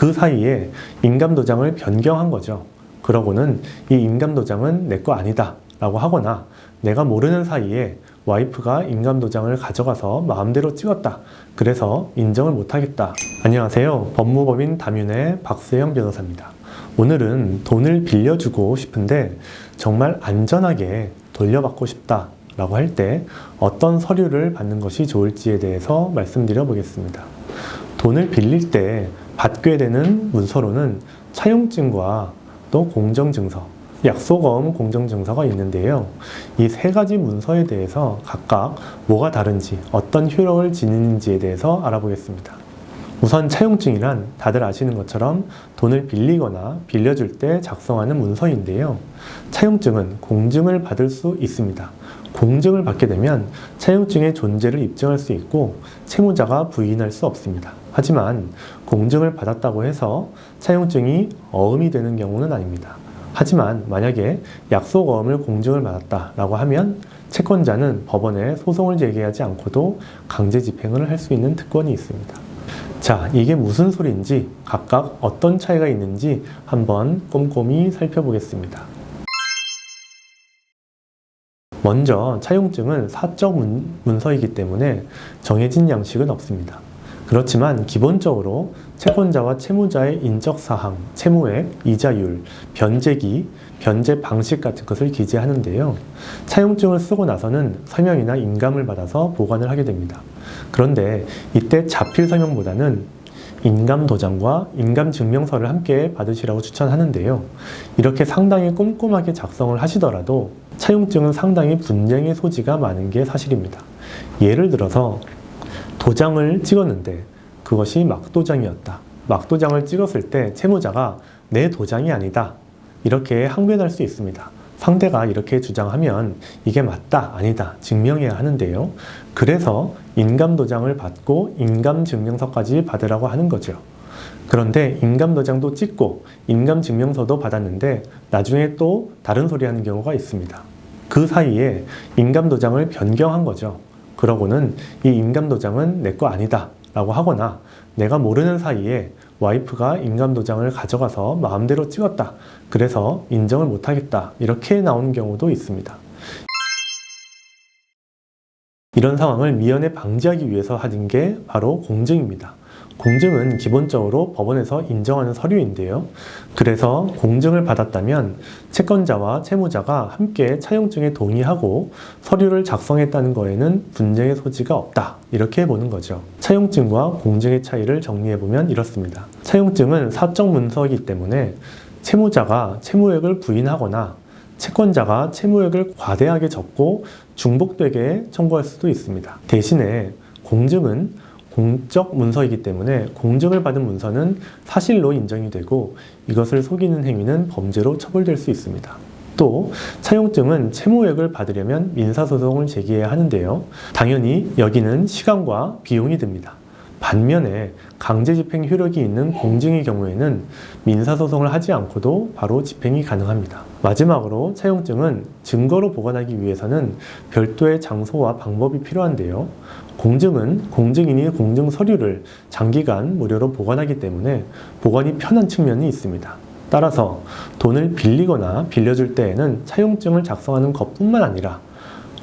그 사이에 인감도장을 변경한 거죠. 그러고는 이 인감도장은 내 거 아니다 라고 하거나 내가 모르는 사이에 와이프가 인감도장을 가져가서 마음대로 찍었다. 그래서 인정을 못하겠다. 안녕하세요. 법무법인 담윤의 박세영 변호사입니다. 오늘은 돈을 빌려주고 싶은데 정말 안전하게 돌려받고 싶다 라고 할 때 어떤 서류를 받는 것이 좋을지에 대해서 말씀드려 보겠습니다. 돈을 빌릴 때 받게 되는 문서로는 차용증과 또 공정증서, 약속어음 공정증서가 있는데요. 이 세 가지 문서에 대해서 각각 뭐가 다른지, 어떤 효력을 지니는지에 대해서 알아보겠습니다. 우선 차용증이란 다들 아시는 것처럼 돈을 빌리거나 빌려줄 때 작성하는 문서인데요. 차용증은 공증을 받을 수 있습니다. 공증을 받게 되면 차용증의 존재를 입증할 수 있고 채무자가 부인할 수 없습니다. 하지만 공증을 받았다고 해서 차용증이 어음이 되는 경우는 아닙니다. 하지만 만약에 약속어음을 공증을 받았다라고 하면 채권자는 법원에 소송을 제기하지 않고도 강제 집행을 할 수 있는 특권이 있습니다. 자, 이게 무슨 소리인지 각각 어떤 차이가 있는지 한번 꼼꼼히 살펴보겠습니다. 먼저 차용증은 사적 문서이기 때문에 정해진 양식은 없습니다. 그렇지만 기본적으로 채권자와 채무자의 인적사항, 채무액, 이자율, 변제기, 변제 방식 같은 것을 기재하는데요. 차용증을 쓰고 나서는 서명이나 인감을 받아서 보관을 하게 됩니다. 그런데 이때 자필 서명보다는 인감도장과 인감증명서를 함께 받으시라고 추천하는데요. 이렇게 상당히 꼼꼼하게 작성을 하시더라도 차용증은 상당히 분쟁의 소지가 많은 게 사실입니다. 예를 들어서 도장을 찍었는데 그것이 막도장이었다. 막도장을 찍었을 때 채무자가 내 도장이 아니다. 이렇게 항변할 수 있습니다. 상대가 이렇게 주장하면 이게 맞다, 아니다 증명해야 하는데요. 그래서 인감도장을 받고 인감증명서까지 받으라고 하는 거죠. 그런데 인감도장도 찍고 인감증명서도 받았는데 나중에 또 다른 소리 하는 경우가 있습니다. 그 사이에 인감도장을 변경한 거죠. 그러고는 이 인감도장은 내 거 아니다 라고 하거나 내가 모르는 사이에 와이프가 인감도장을 가져가서 마음대로 찍었다. 그래서 인정을 못하겠다. 이렇게 나오는 경우도 있습니다. 이런 상황을 미연에 방지하기 위해서 하는 게 바로 공증입니다. 공증은 기본적으로 법원에서 인정하는 서류인데요. 그래서 공증을 받았다면 채권자와 채무자가 함께 차용증에 동의하고 서류를 작성했다는 거에는 분쟁의 소지가 없다. 이렇게 보는 거죠. 차용증과 공증의 차이를 정리해보면 이렇습니다. 차용증은 사적 문서이기 때문에 채무자가 채무액을 부인하거나 채권자가 채무액을 과대하게 적고 중복되게 청구할 수도 있습니다. 대신에 공증은 공적 문서이기 때문에 공증을 받은 문서는 사실로 인정이 되고 이것을 속이는 행위는 범죄로 처벌될 수 있습니다. 또 차용증은 채무액을 받으려면 민사소송을 제기해야 하는데요. 당연히 여기는 시간과 비용이 듭니다. 반면에 강제집행 효력이 있는 공증의 경우에는 민사소송을 하지 않고도 바로 집행이 가능합니다. 마지막으로 차용증은 증거로 보관하기 위해서는 별도의 장소와 방법이 필요한데요. 공증은 공증인이 공증 서류를 장기간 무료로 보관하기 때문에 보관이 편한 측면이 있습니다. 따라서 돈을 빌리거나 빌려줄 때에는 차용증을 작성하는 것뿐만 아니라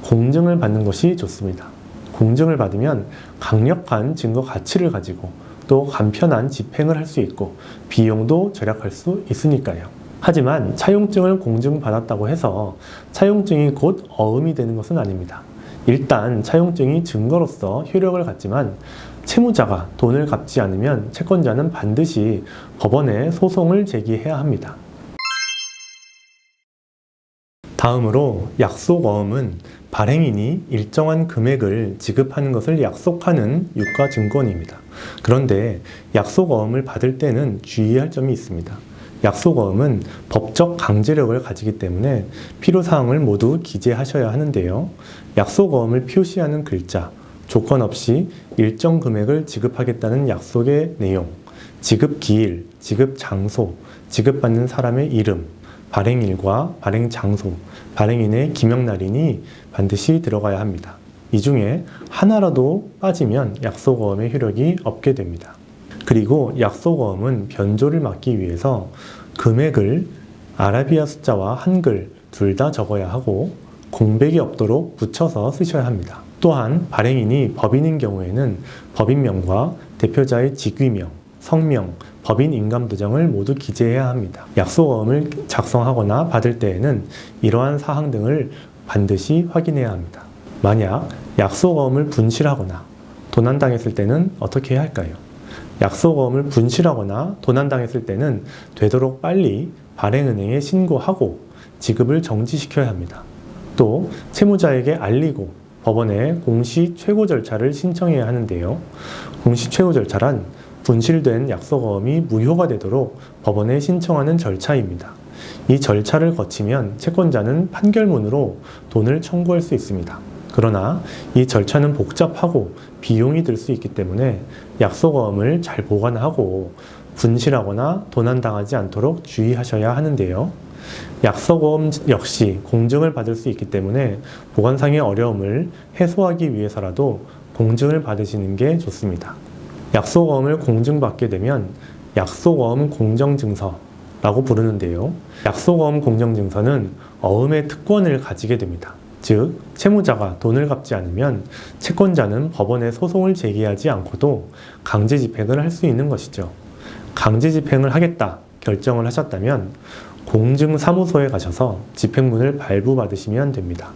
공증을 받는 것이 좋습니다. 공증을 받으면 강력한 증거 가치를 가지고 또 간편한 집행을 할 수 있고 비용도 절약할 수 있으니까요. 하지만 차용증을 공증받았다고 해서 차용증이 곧 어음이 되는 것은 아닙니다. 일단 차용증이 증거로서 효력을 갖지만 채무자가 돈을 갚지 않으면 채권자는 반드시 법원에 소송을 제기해야 합니다. 다음으로 약속어음은 발행인이 일정한 금액을 지급하는 것을 약속하는 유가증권입니다. 그런데 약속어음을 받을 때는 주의할 점이 있습니다. 약속어음은 법적 강제력을 가지기 때문에 필요사항을 모두 기재하셔야 하는데요. 약속어음을 표시하는 글자, 조건 없이 일정 금액을 지급하겠다는 약속의 내용, 지급 기일, 지급 장소, 지급받는 사람의 이름, 발행일과 발행 장소, 발행인의 기명날인이 반드시 들어가야 합니다. 이 중에 하나라도 빠지면 약속어음의 효력이 없게 됩니다. 그리고 약속어음은 변조를 막기 위해서 금액을 아라비아 숫자와 한글 둘 다 적어야 하고 공백이 없도록 붙여서 쓰셔야 합니다. 또한 발행인이 법인인 경우에는 법인명과 대표자의 직위명, 성명, 법인 인감도장을 모두 기재해야 합니다. 약속어음을 작성하거나 받을 때에는 이러한 사항 등을 반드시 확인해야 합니다. 만약 약속어음을 분실하거나 도난당했을 때는 어떻게 해야 할까요? 약속어음을 분실하거나 도난당했을 때는 되도록 빨리 발행은행에 신고하고 지급을 정지시켜야 합니다. 또 채무자에게 알리고 법원에 공시 최고 절차를 신청해야 하는데요. 공시 최고 절차란 분실된 약속어음이 무효가 되도록 법원에 신청하는 절차입니다. 이 절차를 거치면 채권자는 판결문으로 돈을 청구할 수 있습니다. 그러나 이 절차는 복잡하고 비용이 들 수 있기 때문에 약속어음을 잘 보관하고 분실하거나 도난당하지 않도록 주의하셔야 하는데요. 약속어음 역시 공증을 받을 수 있기 때문에 보관상의 어려움을 해소하기 위해서라도 공증을 받으시는 게 좋습니다. 약속어음을 공증받게 되면 약속어음 공정증서라고 부르는데요. 약속어음 공정증서는 어음의 특권을 가지게 됩니다. 즉, 채무자가 돈을 갚지 않으면 채권자는 법원에 소송을 제기하지 않고도 강제집행을 할 수 있는 것이죠. 강제집행을 하겠다 결정을 하셨다면 공증사무소에 가셔서 집행문을 발부받으시면 됩니다.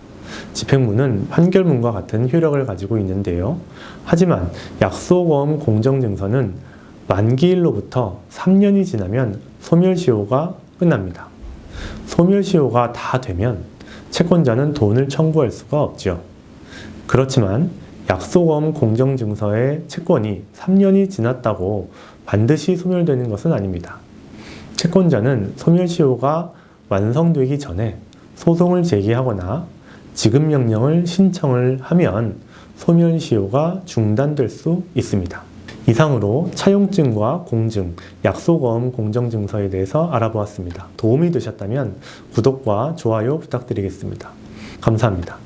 집행문은 판결문과 같은 효력을 가지고 있는데요. 하지만 약속어음 공정증서는 만기일로부터 3년이 지나면 소멸시효가 끝납니다. 소멸시효가 다 되면 채권자는 돈을 청구할 수가 없죠. 그렇지만 약속어음 공정증서의 채권이 3년이 지났다고 반드시 소멸되는 것은 아닙니다. 채권자는 소멸시효가 완성되기 전에 소송을 제기하거나 지급명령을 신청을 하면 소멸시효가 중단될 수 있습니다. 이상으로 차용증과 공증, 약속어음 공정증서에 대해서 알아보았습니다. 도움이 되셨다면 구독과 좋아요 부탁드리겠습니다. 감사합니다.